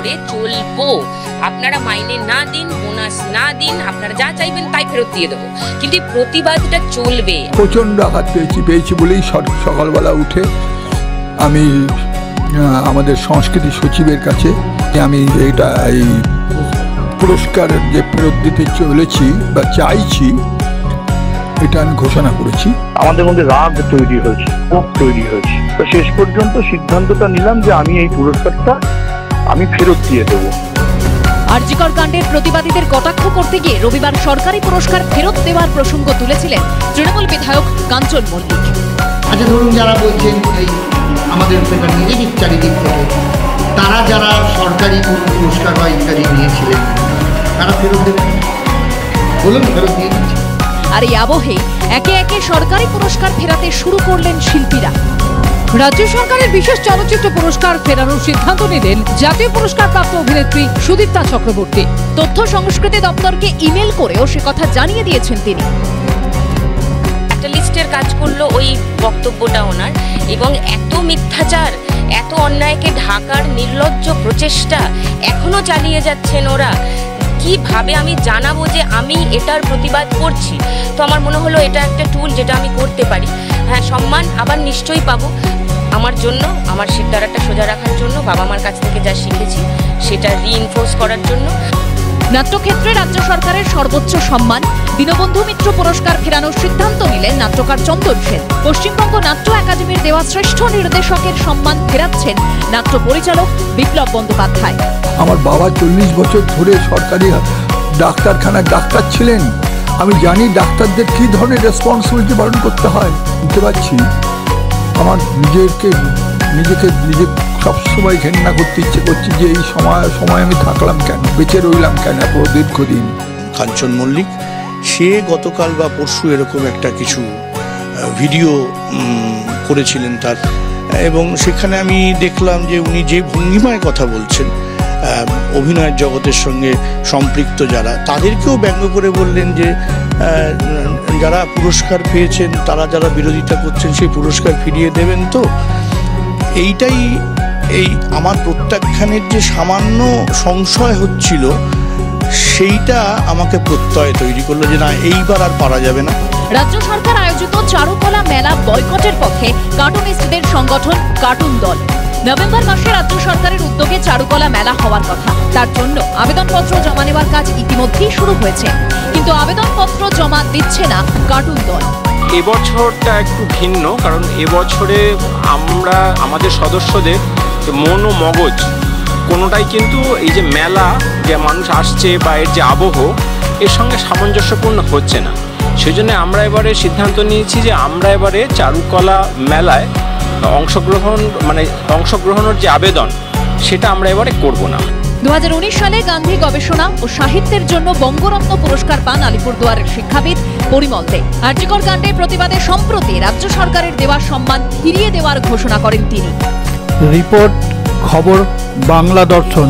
করে চলবো। আপনারা মাইনে না দিন, বোনাস না দিন, আপনারা যা চাইবেন তাই ফেরত দিয়ে দেবো, কিন্তু এই প্রতিবাদটা চলবে। প্রচণ্ড আঘাত পেয়েছি বলেই সকালবেলা উঠে আমি আমাদের সংস্কৃতি সচিবের কাছে আমি এই পুরস্কার যে ফেরত দিতে চলেছি বা চাইছি, এটা আমি ঘোষণা করেছি। আমাদের মধ্যে রাগ তৈরি হয়েছে, ক্ষোভ তৈরি হয়েছে, তো শেষ পর্যন্ত সিদ্ধান্তটা নিলাম যে আমি এই পুরস্কারটা আমি ফেরত দিয়ে দেবো। আরজিকর কাণ্ডের প্রতিবাদীদের কটাক্ষ করতে গিয়ে রবিবার সরকারি পুরস্কার ফেরত দেওয়ার প্রসঙ্গ তুলেছিলেন তৃণমূল বিধায়ক কাঞ্চন মল্লিক। আচ্ছা, ধরুন যারা বলছেন এই আমাদের নেগেটিভ চারিদিক থেকে, তারা যারা সরকারি পুরস্কার বা ইত্যাদি নিয়েছিলেন তারা ফেরত দেবেন, বলুন ফেরত দিয়ে দিচ্ছে। আর এই আবহে একে একে সরকারি পুরস্কার ফেরাতে শুরু করলেন শিল্পীরা। রাজ্য সরকারের বিশেষ চলচ্চিত্র পুরস্কার ফেরানোর সিদ্ধান্ত নিলেন জাতীয় পুরস্কার প্রাপ্ত অভিনেত্রী সুদীপ্তা চক্রবর্তী। তথ্য সংস্কৃতি দপ্তরকে ইমেল করেও সে কথা জানিয়ে দিয়েছেন তিনি। একটা লিস্টের কাজ করলো ওই বক্তব্যটা ওনার, এবং এত মিথ্যাচার, এত অন্যায়কে ঢাকার নির্লজ্জ প্রচেষ্টা এখনো চালিয়ে যাচ্ছেন ওরা। কিভাবে আমি জানাবো যে আমি এটার প্রতিবাদ করছি? তো আমার মনে হলো এটা একটা টুল যেটা আমি করতে পারি। হ্যাঁ, সম্মান আবার নিশ্চয়ই পাবো। আমার জন্য, আমার শিরদাঁড়াটা সোজা রাখার জন্য, বাবা মার কাছ থেকে যা শিখেছি সেটা রিইনফোর্স করার জন্য। নাট্যক্ষেত্রে রাজ্য সরকারের সর্বোচ্চ সম্মান দীনবন্ধু মিত্র পুরস্কার ফেরানোর সিদ্ধান্ত নিলেন নাট্যকার চন্দন সেন। পশ্চিমবঙ্গ নাট্য একাডেমির দেওয়া শ্রেষ্ঠ নির্দেশকের সম্মান ফেরাচ্ছেন নাট্য পরিচালক বিপ্লব বন্দ্যোপাধ্যায়। আমার বাবা 40 বছর ধরে সরকারি ডাক্তারখানায় ডাক্তার ছিলেন। আমি জানি ডাক্তারদের কী ধরনের রেসপন্সিবিলিটি পালন করতে হয়। বুঝতে পারছি আমার নিজেকে সবসময় ঘেন্না করতে ইচ্ছে করছে যে এই সময় আমি থাকলাম কেন, বেঁচে রইলাম কেন এত দীর্ঘদিন। কাঞ্চন মল্লিক সে গতকাল বা পরশু এরকম একটা কিছু ভিডিও করেছিলেন তার, এবং সেখানে আমি দেখলাম যে উনি যে ভঙ্গিমায় কথা বলছেন, অভিনয়ের জগতের সঙ্গে সম্পৃক্ত যারা, তাদেরকেও ব্যঙ্গ করে বললেন যে যারা পুরস্কার পেয়েছেন তারা যারা বিরোধিতা করছেন সেই পুরস্কার ফিরিয়ে দেবেন। তো এইটাই এই আমার প্রত্যাখ্যানের যে সামান্য সংশয় হচ্ছিল, সেইটা আমাকে প্রত্যয় তৈরি করলো যে না, এইবার আর পারা যাবে না। রাজ্য সরকার আয়োজিত চারুকলা মেলা বয়কটের পক্ষে কার্টুনিস্টদের সংগঠন কার্টুন দল। নভেম্বর মাসে রাজ্য সরকারের উদ্যোগে চারুকলা মেলা হওয়ার কথা, তার জন্য আবেদনপত্র জমা নেওয়ার কাজ ইতিমধ্যেই শুরু হয়েছে, কিন্তু আবেদনপত্র জমা দিচ্ছে না কার্টুন দল। এবছরটা একটু ভিন্ন, কারণ এবছরে আমরা আমাদের সদস্যদের মন ও মগজ কোনোটাই কিন্তু এই যে মেলা, যে মানুষ আসছে বা এর যে আবহ, এর সঙ্গে সামঞ্জস্যপূর্ণ হচ্ছে না। সেই জন্য আমরা এবারে সিদ্ধান্ত নিয়েছি যে আমরা এবারে চারুকলা মেলায় অংশগ্রহণের যে আবেদন, সেটা আমরা এবারে করব না। 2019 সালে গান্ধী গবেষণা ও সাহিত্যের জন্য বঙ্গরত্ন পুরস্কার পান আলিপুরদুয়ারের শিক্ষাবিদ পরিমল দে। আরজিকর কাণ্ডের প্রতিবাদে সম্প্রতি রাজ্য সরকারের দেওয়া সম্মান ফিরিয়ে দেওয়ার ঘোষণা করেন তিনি। রিপোর্ট খবর বাংলা দর্শন।